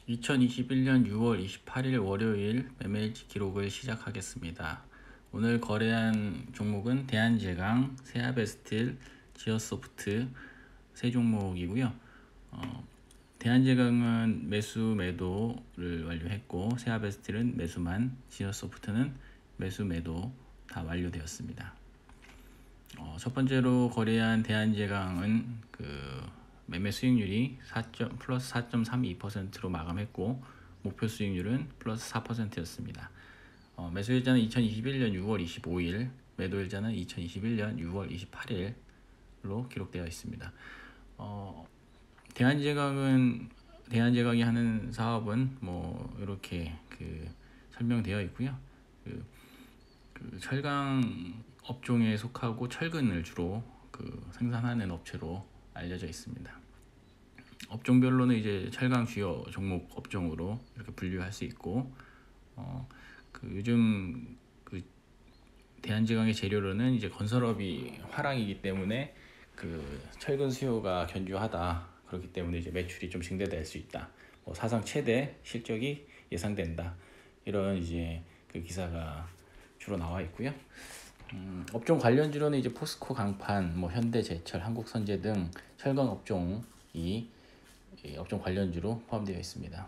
2021년 6월 28일 월요일 매매일지 기록을 시작하겠습니다. 오늘 거래한 종목은 대한제강, 세아베스틸, 지어소프트 세 종목이고요. 대한제강은 매수 매도를 완료했고 세아베스틸은 매수만, 지어소프트는 매수 매도 다 완료되었습니다. 첫 번째로 거래한 대한제강은 매매 수익률이 플러스 4.32%로 마감했고 목표 수익률은 플러스 4%였습니다. 매수일자는 2021년 6월 25일, 매도일자는 2021년 6월 28일로 기록되어 있습니다. 대한제강이 하는 사업은 이렇게 설명되어 있고요. 철강 업종에 속하고 철근을 주로 생산하는 업체로 알려져 있습니다. 업종별로는 이제 철강 주요 종목 업종으로 이렇게 분류할 수 있고, 요즘 대한제강의 재료로는 이제 건설업이 화랑이기 때문에 철근 수요가 견조하다. 그렇기 때문에 이제 매출이 좀 증대될 수 있다. 사상 최대 실적이 예상된다. 이런 이제 기사가 주로 나와 있고요. 업종 관련주로는 이제 포스코 강판, 현대제철, 한국선제 등 철강 업종이 업종 관련주로 포함되어 있습니다.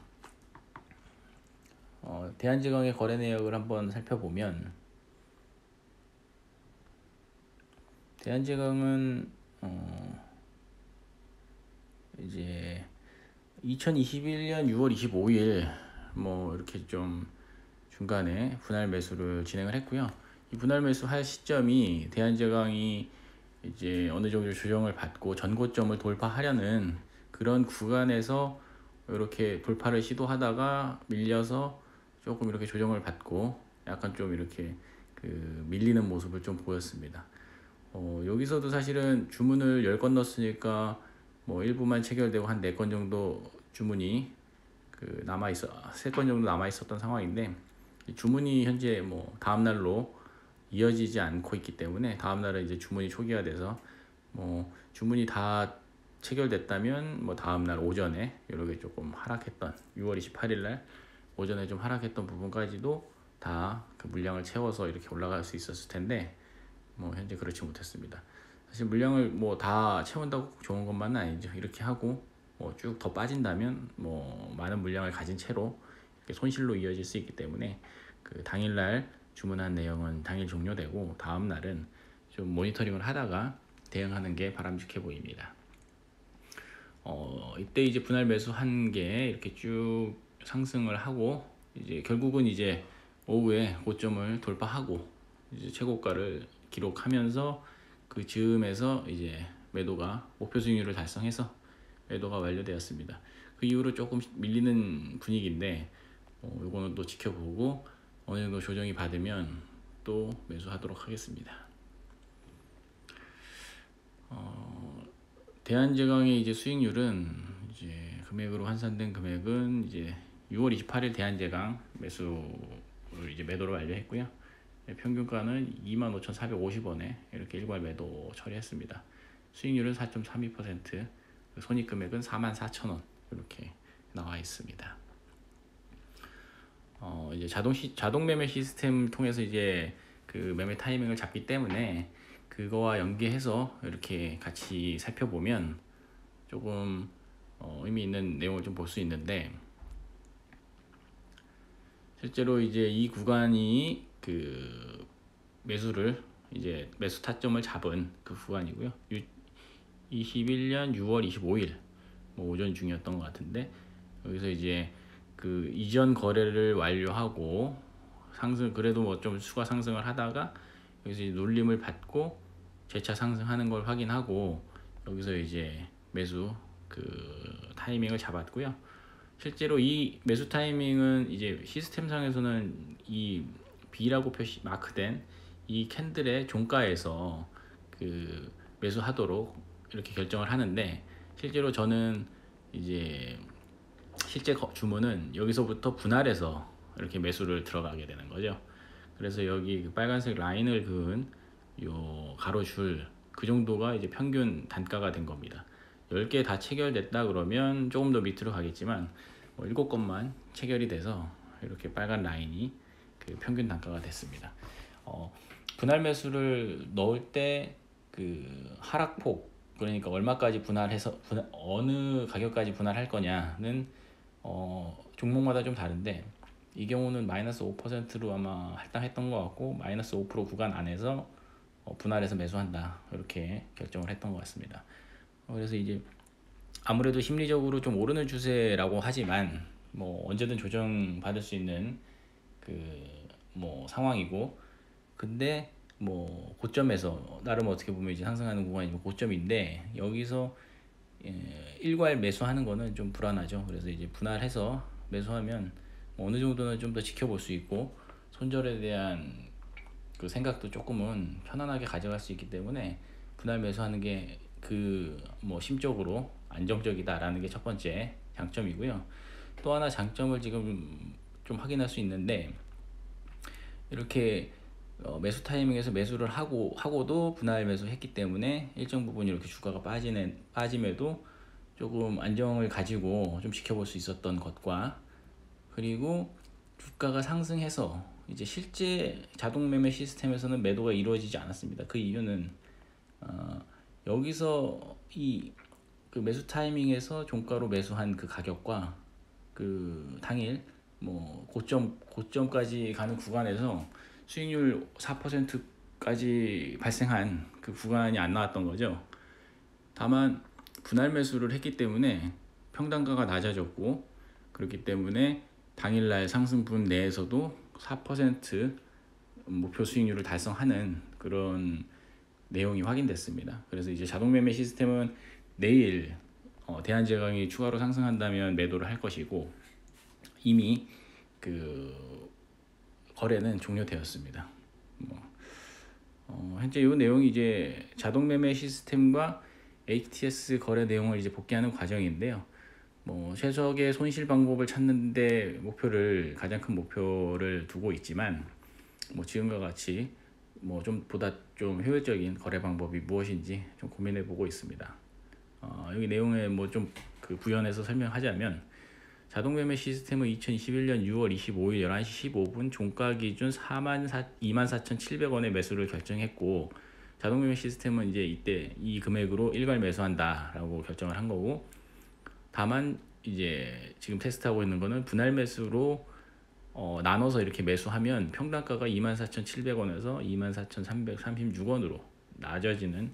대한제강의 거래 내역을 한번 살펴보면, 대한제강은 이제 2021년 6월 25일 이렇게 좀 중간에 분할 매수를 진행을 했고요. 이 분할 매수 할 시점이 대한제강이 이제 어느 정도 조정을 받고 전고점을 돌파하려는 그런 구간에서 이렇게 돌파를 시도하다가 밀려서 조금 이렇게 조정을 받고 약간 좀 이렇게 밀리는 모습을 좀 보였습니다. 여기서도 사실은 주문을 10건 넣었으니까 일부만 체결되고 한 4건 정도 주문이 남아있어 3건 정도 남아있었던 상황인데, 주문이 현재 다음날로 이어지지 않고 있기 때문에 다음날은 이제 주문이 초기화돼서 주문이 다 체결됐다면 다음날 오전에 이렇게 조금 하락했던 6월 28일날 오전에 좀 하락했던 부분까지도 다 물량을 채워서 이렇게 올라갈 수 있었을 텐데 현재 그렇지 못했습니다. 사실 물량을 다 채운다고 좋은 것만은 아니죠. 이렇게 하고 쭉 더 빠진다면 많은 물량을 가진 채로 이렇게 손실로 이어질 수 있기 때문에 당일날 주문한 내용은 당일 종료되고 다음 날은 좀 모니터링을 하다가 대응하는 게 바람직해 보입니다. 이때 이제 분할 매수한 게 이렇게 쭉 상승을 하고 이제 결국은 이제 오후에 고점을 돌파하고 이제 최고가를 기록하면서 그 즈음에서 이제 매도가 목표 수익률을 달성해서 매도가 완료되었습니다. 그 이후로 조금 밀리는 분위기인데 요거는 또 지켜보고 어느 정도 조정이 받으면 또 매수하도록 하겠습니다. 대한제강의 이제 수익률은 이제 금액으로 환산된 금액은 이제 6월 28일 대한제강 매수를 이제 매도를 완료했고요. 평균가는 25,450원에 이렇게 일괄 매도 처리했습니다. 수익률은 4.32%, 손익금액은 44,000원 이렇게 나와 있습니다. 이제 자동 매매 시스템 통해서 이제 매매 타이밍을 잡기 때문에 그거와 연계해서 이렇게 같이 살펴보면 조금 의미 있는 내용을 좀 볼 수 있는데, 실제로 이제 이 구간이 매수를 이제 매수 타점을 잡은 그 구간이고요. 21년 6월 25일 오전 중이었던 것 같은데, 여기서 이제 이전 거래를 완료하고 그래도 좀 추가 상승을 하다가 여기서 이제 눌림을 받고 재차 상승하는 걸 확인하고 여기서 이제 매수 타이밍을 잡았고요. 실제로 이 매수 타이밍은 이제 시스템상에서는 이 B라고 마크된 이 캔들의 종가에서 매수하도록 이렇게 결정을 하는데, 실제로 저는 이제 실제 주문은 여기서부터 분할해서 이렇게 매수를 들어가게 되는 거죠. 그래서 여기 빨간색 라인을 그은 요 가로줄 정도가 이제 평균 단가가 된 겁니다. 10개 다 체결됐다 그러면 조금 더 밑으로 가겠지만 뭐 7건만 체결이 돼서 이렇게 빨간 라인이 그 평균 단가가 됐습니다. 분할 매수를 넣을 때 그 하락폭, 그러니까 얼마까지 분할해서 어느 가격까지 분할할 거냐는 종목마다 좀 다른데, 이 경우는 마이너스 5%로 아마 할당했던 것 같고, 마이너스 5% 구간 안에서 분할해서 매수한다, 이렇게 결정을 했던 것 같습니다. 그래서 이제 아무래도 심리적으로 좀 오르는 추세라고 하지만 뭐 언제든 조정 받을 수 있는 그 뭐 상황이고, 근데 뭐 고점에서 나름 어떻게 보면 이제 상승하는 구간이 고점인데, 여기서 일괄 매수하는 거는 좀 불안하죠. 그래서 이제 분할해서 매수하면 뭐 어느 정도는 좀 더 지켜볼 수 있고, 손절에 대한 그 생각도 조금은 편안하게 가져갈 수 있기 때문에 분할 매수하는 게 그 뭐 심적으로 안정적이다라는 게 첫 번째 장점이고요. 또 하나 장점을 지금 좀 확인할 수 있는데, 이렇게 매수 타이밍에서 매수를 하고도 분할 매수했기 때문에 일정 부분 이렇게 주가가 빠짐에도 조금 안정을 가지고 좀 지켜볼 수 있었던 것과, 그리고 주가가 상승해서 이제 실제 자동 매매 시스템에서는 매도가 이루어지지 않았습니다. 그 이유는 여기서 그 매수 타이밍에서 종가로 매수한 그 가격과 그 당일 뭐 고점까지 가는 구간에서 수익률 4%까지 발생한 그 구간이 안 나왔던 거죠. 다만 분할 매수를 했기 때문에 평단가가 낮아졌고, 그렇기 때문에 당일날 상승분 내에서도 4% 목표 수익률을 달성하는 그런 내용이 확인됐습니다. 그래서 이제 자동 매매 시스템은 내일 대한제강이 추가로 상승한다면 매도를 할 것이고, 이미 그 거래는 종료되었습니다. 현재 이 내용이 이제 자동 매매 시스템과 HTS 거래 내용을 이제 복귀하는 과정인데요. 뭐 최적의 손실 방법을 찾는데 가장 큰 목표를 두고 있지만, 뭐 지금과 같이 뭐 좀 보다 좀 효율적인 거래 방법이 무엇인지 좀 고민해 보고 있습니다. 여기 내용에 뭐 좀 그 부연해서 설명하자면, 자동 매매 시스템은 2021년 6월 25일 11시 15분 종가 기준 24,700원의 매수를 결정했고, 자동 매매 시스템은 이제 이때 이 금액으로 일괄 매수한다라고 결정을 한 거고, 다만 이제 지금 테스트하고 있는 거는 분할 매수로 나눠서 이렇게 매수하면 평단가가 24,700원에서 24,336원으로 낮아지는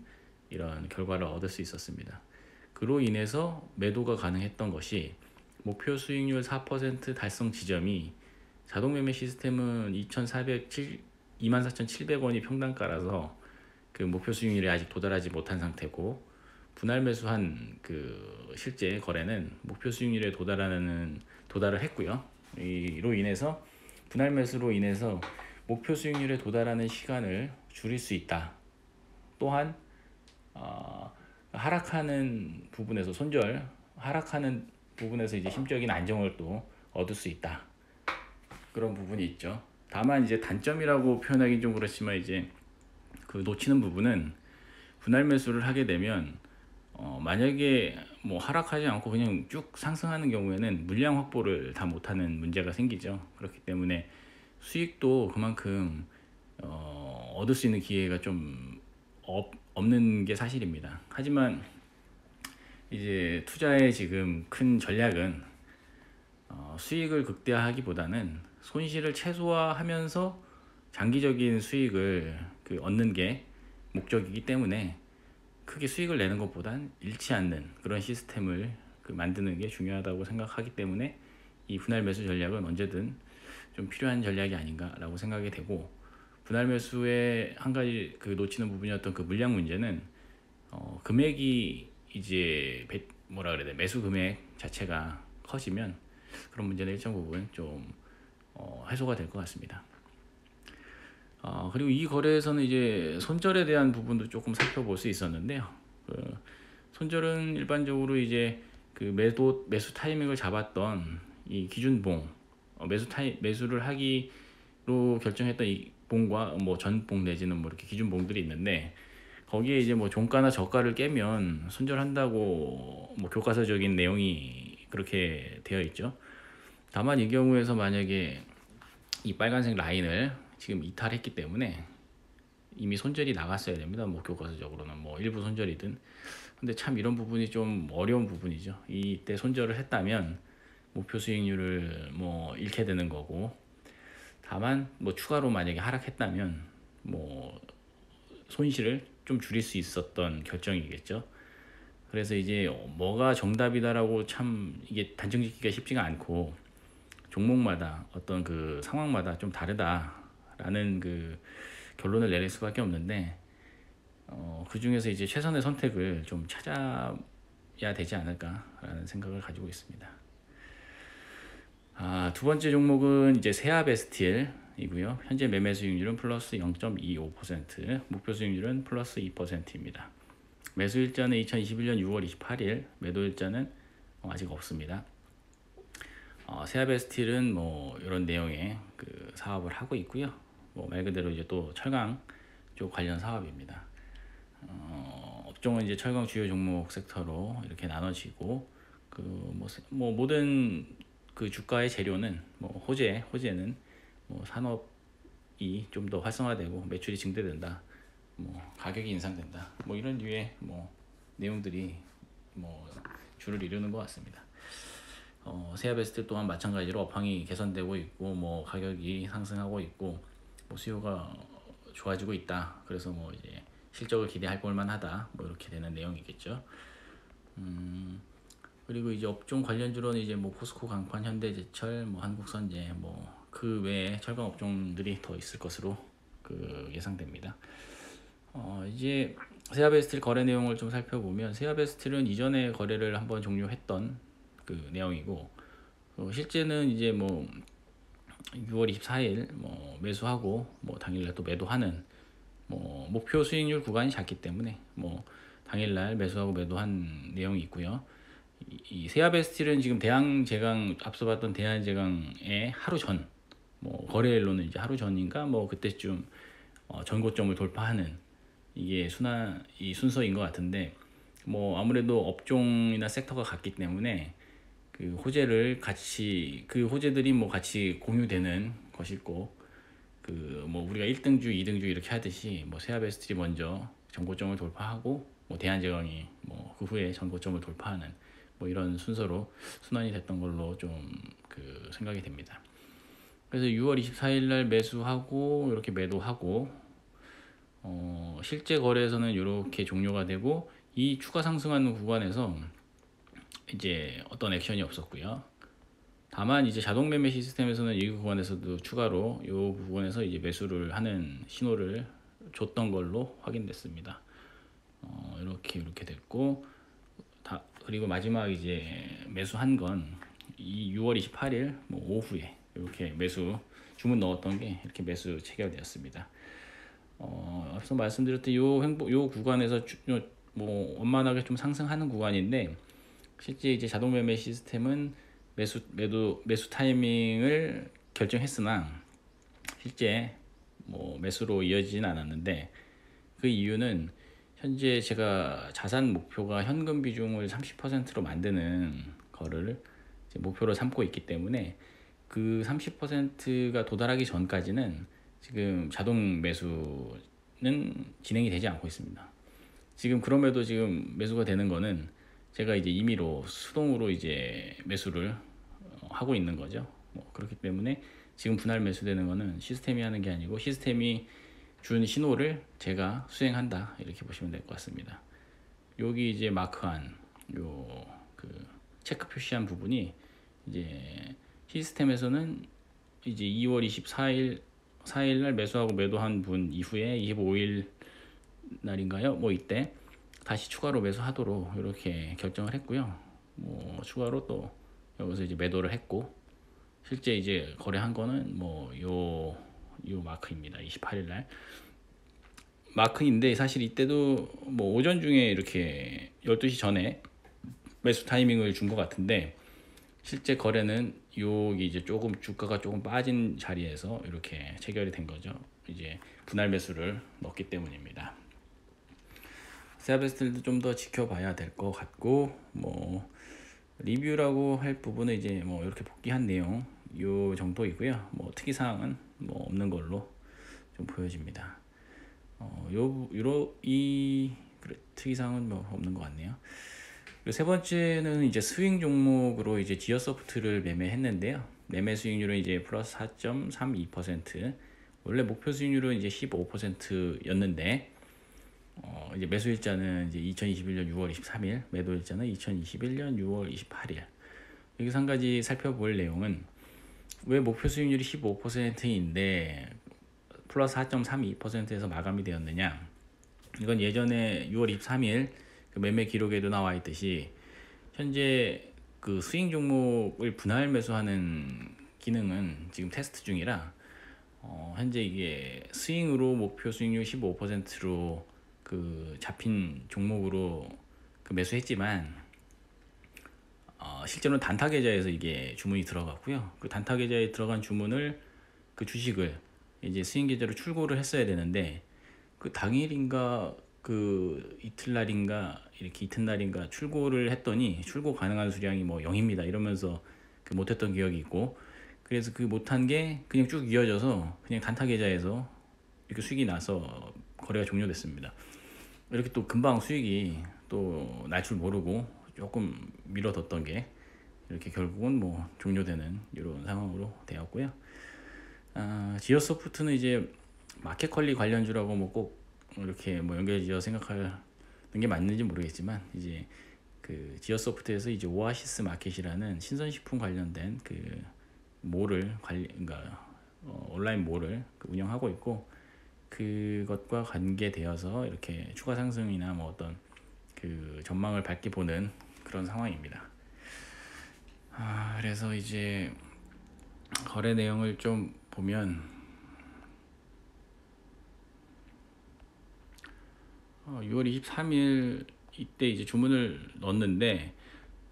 이런 결과를 얻을 수 있었습니다. 그로 인해서 매도가 가능했던 것이, 목표 수익률 4% 달성 지점이 자동 매매 시스템은 24,700원이 평단가라서 그 목표 수익률이 아직 도달하지 못한 상태고, 분할 매수한 그 실제 거래는 목표 수익률에 도달을 했고요. 이로 인해서 분할 매수로 인해서 목표 수익률에 도달하는 시간을 줄일 수 있다. 또한 하락하는 부분에서 하락하는 부분에서 이제 심적인 안정을 또 얻을 수 있다. 그런 부분이 있죠. 다만 이제 단점이라고 표현하기 좀 그렇지만, 이제 그 놓치는 부분은 분할 매수를 하게 되면 만약에 뭐 하락하지 않고 그냥 쭉 상승하는 경우에는 물량 확보를 다 못하는 문제가 생기죠. 그렇기 때문에 수익도 그만큼 얻을 수 있는 기회가 좀 없는 게 사실입니다. 하지만 이제 투자의 지금 큰 전략은 수익을 극대화하기보다는 손실을 최소화하면서 장기적인 수익을 얻는 게 목적이기 때문에, 크게 수익을 내는 것보단 잃지 않는 그런 시스템을 만드는 게 중요하다고 생각하기 때문에, 이 분할 매수 전략은 언제든 좀 필요한 전략이 아닌가라고 생각이 되고, 분할 매수의 한 가지 놓치는 부분이었던 그 물량 문제는 금액이 이제 매수 금액 자체가 커지면 그런 문제는 일정 부분 좀 해소가 될 것 같습니다. 그리고 이 거래에서는 이제 손절에 대한 부분도 조금 살펴볼 수 있었는데요. 손절은 일반적으로 이제 매수 타이밍을 잡았던 이 기준봉, 매수를 하기로 결정했던 이 봉과 뭐 전봉 내지는 뭐 이렇게 기준봉들이 있는데, 거기에 이제 뭐 종가나 저가를 깨면 손절한다고 뭐 교과서적인 내용이 그렇게 되어 있죠. 다만 이 경우에서 만약에 이 빨간색 라인을 지금 이탈했기 때문에 이미 손절이 나갔어야 됩니다. 뭐 교과서적으로는 뭐 일부 손절이든. 근데 참 이런 부분이 좀 어려운 부분이죠. 이때 손절을 했다면 목표 수익률을 뭐 잃게 되는 거고, 다만 뭐 추가로 만약에 하락했다면 뭐 손실을 좀 줄일 수 있었던 결정이겠죠. 그래서 이제 뭐가 정답이다라고 참 이게 단정 짓기가 쉽지가 않고, 종목마다 어떤 그 상황마다 좀 다르다라는 그 결론을 내릴 수밖에 없는데, 그 중에서 이제 최선의 선택을 좀 찾아야 되지 않을까라는 생각을 가지고 있습니다. 두 번째 종목은 이제 세아베스틸이고요. 현재 매매 수익률은 플러스 0.25%, 목표 수익률은 플러스 2%입니다. 매수 일자는 2021년 6월 28일, 매도 일자는 아직 없습니다. 세아베스틸은 뭐 이런 내용의 그 사업을 하고 있고요. 뭐 말 그대로 이제 또 철강 쪽 관련 사업입니다. 업종은 이제 철강 주요 종목 섹터로 이렇게 나눠지고, 그 뭐 모든 그 주가의 재료는 뭐 호재는 뭐 산업이 좀 더 활성화되고 매출이 증대된다, 뭐 가격이 인상된다, 뭐 이런 류의 뭐 내용들이 뭐 주를 이루는 것 같습니다. 세아베스틸 또한 마찬가지로 업황이 개선되고 있고, 뭐 가격이 상승하고 있고, 뭐 수요가 좋아지고 있다. 그래서 뭐 이제 실적을 기대할 볼만하다. 뭐 이렇게 되는 내용이겠죠. 그리고 이제 업종 관련주로는 이제 뭐 포스코 강판, 현대제철, 뭐 한국선제, 뭐 그 외에 철강 업종들이 더 있을 것으로 그 예상됩니다. 이제 세아베스틸 거래 내용을 좀 살펴보면, 세아베스틸은 이전에 거래를 한번 종료했던 그 내용이고, 실제는 이제 뭐 6월 24일 뭐 매수하고 뭐 당일날 또 매도하는 뭐 목표 수익률 구간이 작기 때문에 뭐 당일날 매수하고 매도한 내용이 있고요. 이 세아베스틸은 지금 대양제강, 앞서 봤던 대양제강의 하루 전, 뭐 거래일로는 이제 하루 전인가 뭐 그때쯤 전고점을 돌파하는, 이게 이 순서인 것 같은데, 뭐 아무래도 업종이나 섹터가 같기 때문에 그 호재들이 뭐 같이 공유되는 것이고, 그 뭐 우리가 1등주, 2등주 이렇게 하듯이 뭐 세아베스틸이 먼저 전고점을 돌파하고 뭐 대한제강이 뭐 그 후에 전고점을 돌파하는 뭐 이런 순서로 순환이 됐던 걸로 좀 그 생각이 됩니다. 그래서 6월 24일 날 매수하고 이렇게 매도하고, 실제 거래에서는 이렇게 종료가 되고, 이 추가 상승하는 구간에서 이제 어떤 액션이 없었고요. 다만 이제 자동 매매 시스템에서는 이 구간에서도 추가로 이 부분에서 이제 매수를 하는 신호를 줬던 걸로 확인됐습니다. 이렇게 됐고, 그리고 마지막 이제 매수한 건 이 6월 28일 뭐 오후에 이렇게 주문 넣었던 게 이렇게 매수 체결되었습니다. 앞서 말씀드렸던 요 구간에서 뭐 원만하게 좀 상승하는 구간인데, 실제 이제 자동 매매 시스템은 매수 타이밍을 결정했으나 실제 뭐 매수로 이어지진 않았는데, 그 이유는 현재 제가 자산 목표가 현금 비중을 30%로 만드는 거를 이제 목표로 삼고 있기 때문에, 그 30%가 도달하기 전까지는 지금 자동 매수는 진행이 되지 않고 있습니다. 지금 그럼에도 지금 매수가 되는 거는 제가 이제 임의로 수동으로 이제 매수를 하고 있는 거죠. 뭐 그렇기 때문에 지금 분할 매수되는 거는 시스템이 하는 게 아니고 시스템이 준 신호를 제가 수행한다, 이렇게 보시면 될 것 같습니다. 여기 이제 마크한 그 체크 표시한 부분이 이제 시스템에서는 이제 2월 24일 날 매수하고 매도한 분 이후에 25일 날인가요? 뭐 이때 다시 추가로 매수하도록 이렇게 결정을 했고요. 뭐 추가로 또 여기서 이제 매도를 했고, 실제 이제 거래한 거는 뭐 요 마크입니다. 28일 날 마크인데, 사실 이때도 뭐 오전 중에 이렇게 12시 전에 매수 타이밍을 준 것 같은데, 실제 거래는 여기 이제 주가가 조금 빠진 자리에서 이렇게 체결이 된 거죠. 이제 분할 매수를 넣었기 때문입니다. 세아베스틸도 좀 더 지켜봐야 될 것 같고, 뭐 리뷰라고 할 부분은 이제 뭐 이렇게 복귀한 내용 요 정도이고요. 뭐 특이사항은 뭐 없는 걸로 좀 보여집니다. 그래, 특이사항은 뭐 없는 것 같네요. 그리고 세 번째는 이제 스윙 종목으로 이제 지어소프트를 매매했는데요. 매매 수익률은 이제 플러스 4.32%. 원래 목표 수익률은 이제 15%였는데 이제 매수 일자는 이제 2021년 6월 23일, 매도 일자는 2021년 6월 28일. 여기서 한 가지 살펴볼 내용은 왜 목표 수익률이 15%인데 플러스 4.32%에서 마감이 되었느냐. 이건 예전에 6월 23일 그 매매 기록에도 나와 있듯이 현재 그 스윙 종목을 분할 매수하는 기능은 지금 테스트 중이라 현재 이게 스윙으로 목표 수익률 15%로 그 잡힌 종목으로 그 매수했지만 실제로는 단타 계좌에서 이게 주문이 들어갔고요. 그 단타 계좌에 들어간 주문을 그 주식을 이제 스윙 계좌로 출고를 했어야 되는데 그 당일인가 그 이틀날인가 이렇게 이튿날인가 출고를 했더니 출고 가능한 수량이 뭐 0입니다 이러면서 그 못했던 기억이 있고, 그래서 그 못한 게 그냥 쭉 이어져서 그냥 단타 계좌에서 이렇게 수익이 나서 거래가 종료됐습니다. 이렇게 또 금방 수익이 또 날 줄 모르고 조금 미뤄뒀던 게 이렇게 결국은 뭐 종료되는 이런 상황으로 되었고요. 지어소프트는 이제 마켓컬리 관련주라고 뭐 꼭 이렇게 뭐 연결지어 생각하는 게 맞는지 모르겠지만 이제 그 지어소프트에서 이제 오아시스 마켓이라는 신선식품 관련된 그 몰을 그러니까 온라인 몰을 운영하고 있고, 그것과 관계되어서 이렇게 추가 상승이나 뭐 어떤 그 전망을 밝게 보는 그런 상황입니다. 그래서 이제 거래 내용을 좀 보면 6월 23일 이때 이제 주문을 넣었는데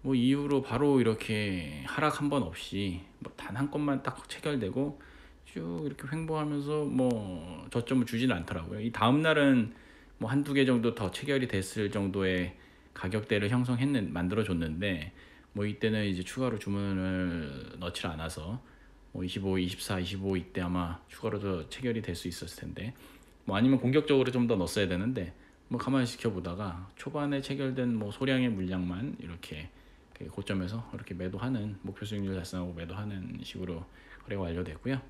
뭐 이후로 바로 이렇게 하락 한 번 없이 뭐 단 한 건만 딱 체결되고 쭉 이렇게 횡보하면서 뭐 저점을 주지는 않더라고요. 이 다음 날은 뭐 한두 개 정도 더 체결이 됐을 정도의 가격대를 만들어 줬는데 뭐 이때는 이제 추가로 주문을 넣지 않아서 뭐 25, 24, 25 이때 아마 추가로 더 체결이 될 수 있었을 텐데, 뭐 아니면 공격적으로 좀 더 넣었어야 되는데 뭐 가만히 지켜보다가 초반에 체결된 뭐 소량의 물량만 이렇게 고점에서 이렇게 매도하는, 목표 수익률 달성하고 매도하는 식으로 거래가 완료됐고요.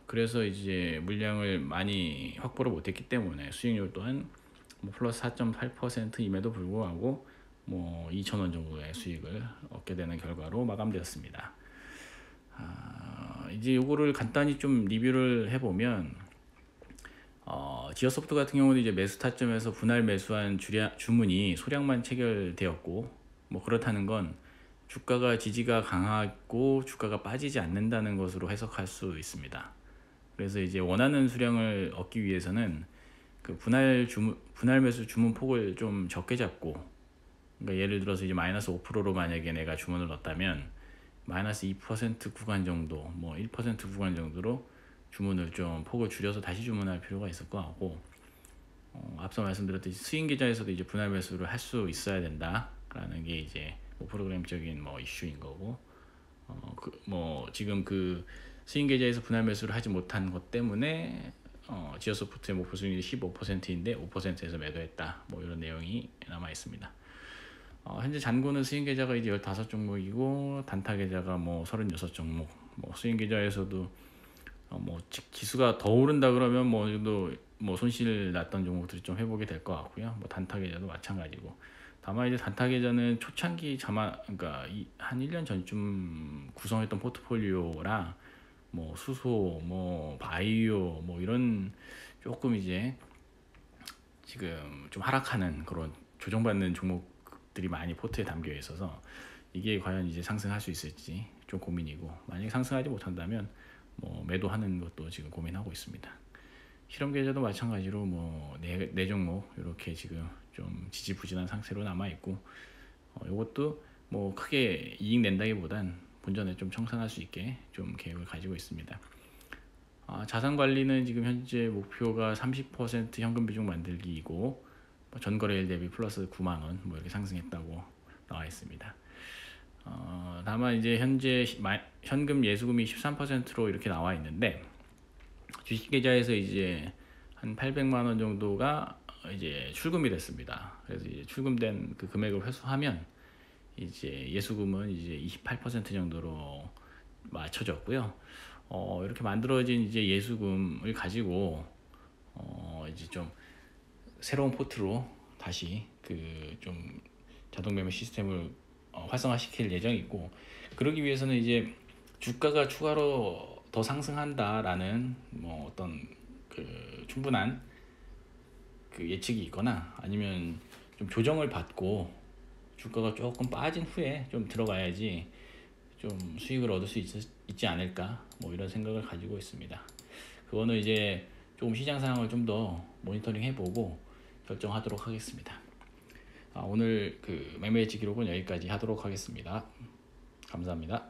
그래서 이제 물량을 많이 확보를 못했기 때문에 수익률 또한 뭐 플러스 4.8%임에도 불구하고 뭐 2,000원 정도의 수익을 얻게 되는 결과로 마감되었습니다. 이제 요거를 간단히 좀 리뷰를 해보면 지어소프트 같은 경우는 이제 매수 타점에서 분할 매수한 주문이 소량만 체결되었고, 뭐 그렇다는 건 주가가 지지가 강하고 주가가 빠지지 않는다는 것으로 해석할 수 있습니다. 그래서 이제 원하는 수량을 얻기 위해서는 그 분할 매수 주문 폭을 좀 적게 잡고, 그러니까 예를 들어서 이제 마이너스 5%로 만약에 내가 주문을 넣었다면 마이너스 2% 구간 정도, 뭐 1% 구간 정도로 주문을 좀 폭을 줄여서 다시 주문할 필요가 있을 것 같고, 앞서 말씀드렸듯이 스윙 계좌에서도 이제 분할 매수를 할 수 있어야 된다라는 게 이제 뭐 프로그램적인 뭐 이슈인 거고, 뭐 지금 그 스윙 계좌에서 분할 매수를 하지 못한 것 때문에 지어소프트의 목표 수익률이 15%인데 5%에서 매도했다, 뭐 이런 내용이 남아 있습니다. 현재 잔고는 스윙 계좌가 이제 15종목이고 단타 계좌가 뭐 36종목, 뭐 스윙 계좌에서도 뭐 지수가 더 오른다 그러면 뭐 정도 뭐 손실 났던 종목들이 좀 회복이 될 것 같고요. 뭐 단타 계좌도 마찬가지고, 다만 이제 단타 계좌는 초창기 그러니까 한 1년 전쯤 구성했던 포트폴리오라 뭐 수소, 뭐 바이오, 뭐 이런 조금 이제 지금 좀 하락하는 그런 조정받는 종목들이 많이 포트에 담겨 있어서 이게 과연 이제 상승할 수 있을지 좀 고민이고, 만약에 상승하지 못한다면 뭐 매도하는 것도 지금 고민하고 있습니다. 실험 계좌도 마찬가지로 뭐 네 종목 이렇게 지금 좀 지지부진한 상태로 남아 있고, 이것도 뭐 크게 이익 낸다기보단 본전에 좀 청산할 수 있게 좀 계획을 가지고 있습니다. 자산 관리는 지금 현재 목표가 30% 현금 비중 만들기이고, 뭐 전거래일 대비 플러스 9만 원 뭐 이렇게 상승했다고 나와 있습니다. 다만 이제 현재 현금 예수금이 13%로 이렇게 나와 있는데, 주식계좌에서 이제 한 800만 원 정도가 이제 출금이 됐습니다. 그래서 이제 출금된 그 금액을 회수하면 이제 예수금은 이제 28% 정도로 맞춰졌고요. 이렇게 만들어진 이제 예수금을 가지고 이제 좀 새로운 포트로 다시 그 좀 자동 매매 시스템을 활성화시킬 예정이고, 그러기 위해서는 이제 주가가 추가로 더 상승한다라는 뭐 어떤 그 충분한 그 예측이 있거나, 아니면 좀 조정을 받고 주가가 조금 빠진 후에 좀 들어가야지 좀 수익을 얻을 수 있지 않을까, 뭐 이런 생각을 가지고 있습니다. 그거는 이제 조금 시장 상황을 좀 더 모니터링 해보고 결정하도록 하겠습니다. 오늘 그 매매 예측 기록은 여기까지 하도록 하겠습니다. 감사합니다.